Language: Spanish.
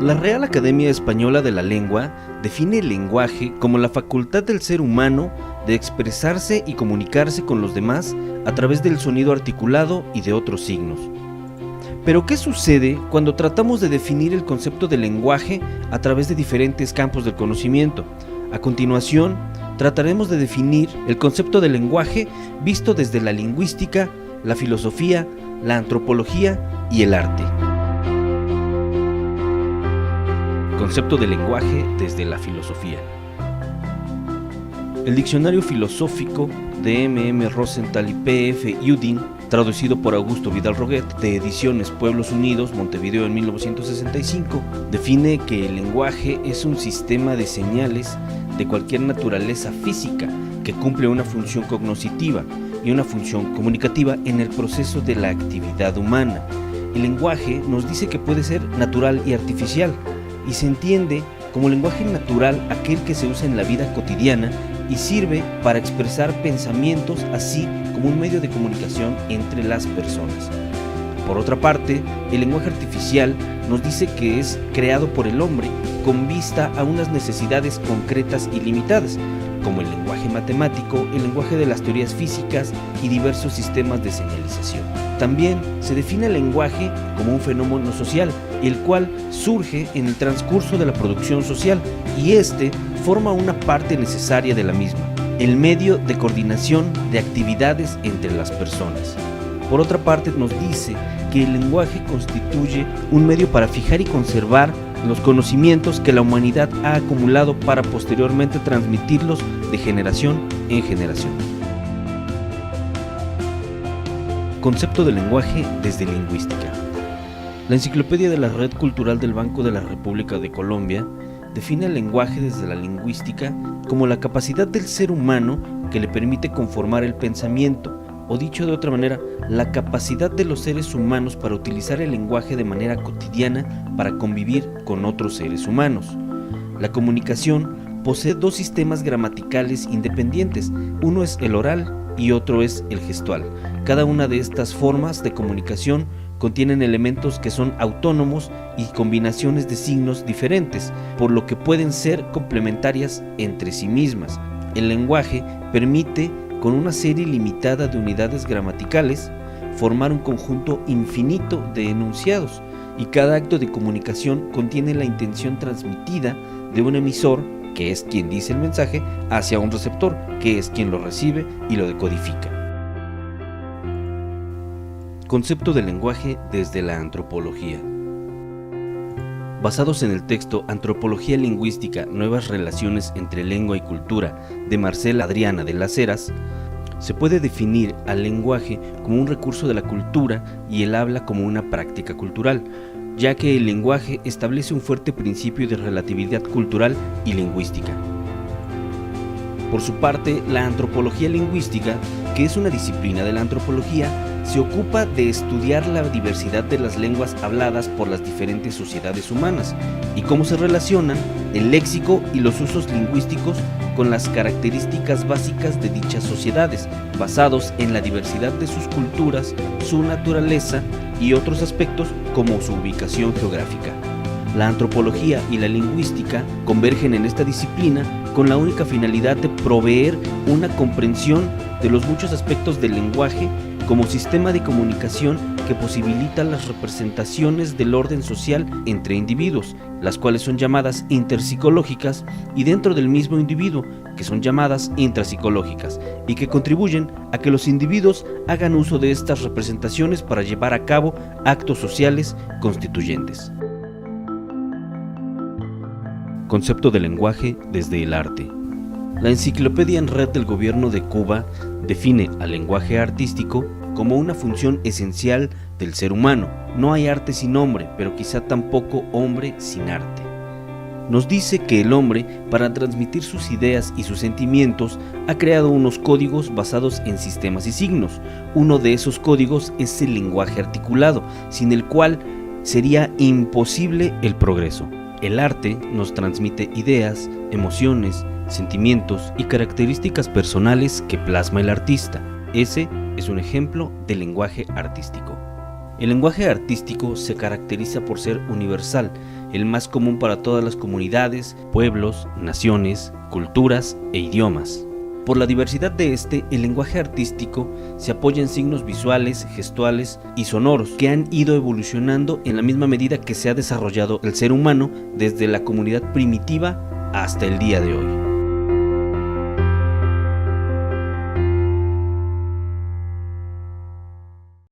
La Real Academia Española de la Lengua define el lenguaje como la facultad del ser humano de expresarse y comunicarse con los demás a través del sonido articulado y de otros signos. Pero ¿qué sucede cuando tratamos de definir el concepto de lenguaje a través de diferentes campos del conocimiento? A continuación, trataremos de definir el concepto de lenguaje visto desde la lingüística, la filosofía, la antropología y el arte. Concepto de lenguaje desde la filosofía. El diccionario filosófico de M.M. Rosenthal y P.F. Udin, traducido por Augusto Vidal Roget, de Ediciones Pueblos Unidos, Montevideo en 1965, define que el lenguaje es un sistema de señales de cualquier naturaleza física que cumple una función cognoscitiva y una función comunicativa en el proceso de la actividad humana. El lenguaje nos dice que puede ser natural y artificial, y se entiende como lenguaje natural aquel que se usa en la vida cotidiana y sirve para expresar pensamientos, así como un medio de comunicación entre las personas. Por otra parte, el lenguaje artificial nos dice que es creado por el hombre con vista a unas necesidades concretas y limitadas, como el lenguaje matemático, el lenguaje de las teorías físicas y diversos sistemas de señalización. También se define el lenguaje como un fenómeno social, el cual surge en el transcurso de la producción social y este forma una parte necesaria de la misma, el medio de coordinación de actividades entre las personas. Por otra parte, nos dice que el lenguaje constituye un medio para fijar y conservar los conocimientos que la humanidad ha acumulado para posteriormente transmitirlos de generación en generación. Concepto de lenguaje desde lingüística. La Enciclopedia de la Red Cultural del Banco de la República de Colombia define el lenguaje desde la lingüística como la capacidad del ser humano que le permite conformar el pensamiento, o dicho de otra manera, la capacidad de los seres humanos para utilizar el lenguaje de manera cotidiana para convivir con otros seres humanos. La comunicación posee dos sistemas gramaticales independientes, uno es el oral y otro es el gestual. Cada una de estas formas de comunicación contienen elementos que son autónomos y combinaciones de signos diferentes, por lo que pueden ser complementarias entre sí mismas. El lenguaje permite, con una serie limitada de unidades gramaticales, formar un conjunto infinito de enunciados, y cada acto de comunicación contiene la intención transmitida de un emisor, que es quien dice el mensaje, hacia un receptor, que es quien lo recibe y lo decodifica. Concepto del lenguaje desde la antropología. Basados en el texto Antropología Lingüística, Nuevas Relaciones entre Lengua y Cultura, de Marcela Adriana de las Heras, se puede definir al lenguaje como un recurso de la cultura y el habla como una práctica cultural, ya que el lenguaje establece un fuerte principio de relatividad cultural y lingüística. Por su parte, la antropología lingüística, que es una disciplina de la antropología, se ocupa de estudiar la diversidad de las lenguas habladas por las diferentes sociedades humanas y cómo se relacionan el léxico y los usos lingüísticos con las características básicas de dichas sociedades, basados en la diversidad de sus culturas, su naturaleza y otros aspectos como su ubicación geográfica. La antropología y la lingüística convergen en esta disciplina con la única finalidad de proveer una comprensión de los muchos aspectos del lenguaje como sistema de comunicación que posibilita las representaciones del orden social entre individuos, las cuales son llamadas interpsicológicas, y dentro del mismo individuo, que son llamadas intrapsicológicas, y que contribuyen a que los individuos hagan uso de estas representaciones para llevar a cabo actos sociales constituyentes. Concepto del lenguaje desde el arte. La Enciclopedia en Red del Gobierno de Cuba define al lenguaje artístico como una función esencial del ser humano. No hay arte sin hombre, pero quizá tampoco hombre sin arte. Nos dice que el hombre, para transmitir sus ideas y sus sentimientos, ha creado unos códigos basados en sistemas y signos. Uno de esos códigos es el lenguaje articulado, sin el cual sería imposible el progreso. El arte nos transmite ideas, emociones, sentimientos y características personales que plasma el artista. Ese es un ejemplo de lenguaje artístico. El lenguaje artístico se caracteriza por ser universal, el más común para todas las comunidades, pueblos, naciones, culturas e idiomas. Por la diversidad de el lenguaje artístico se apoya en signos visuales, gestuales y sonoros que han ido evolucionando en la misma medida que se ha desarrollado el ser humano desde la comunidad primitiva hasta el día de hoy.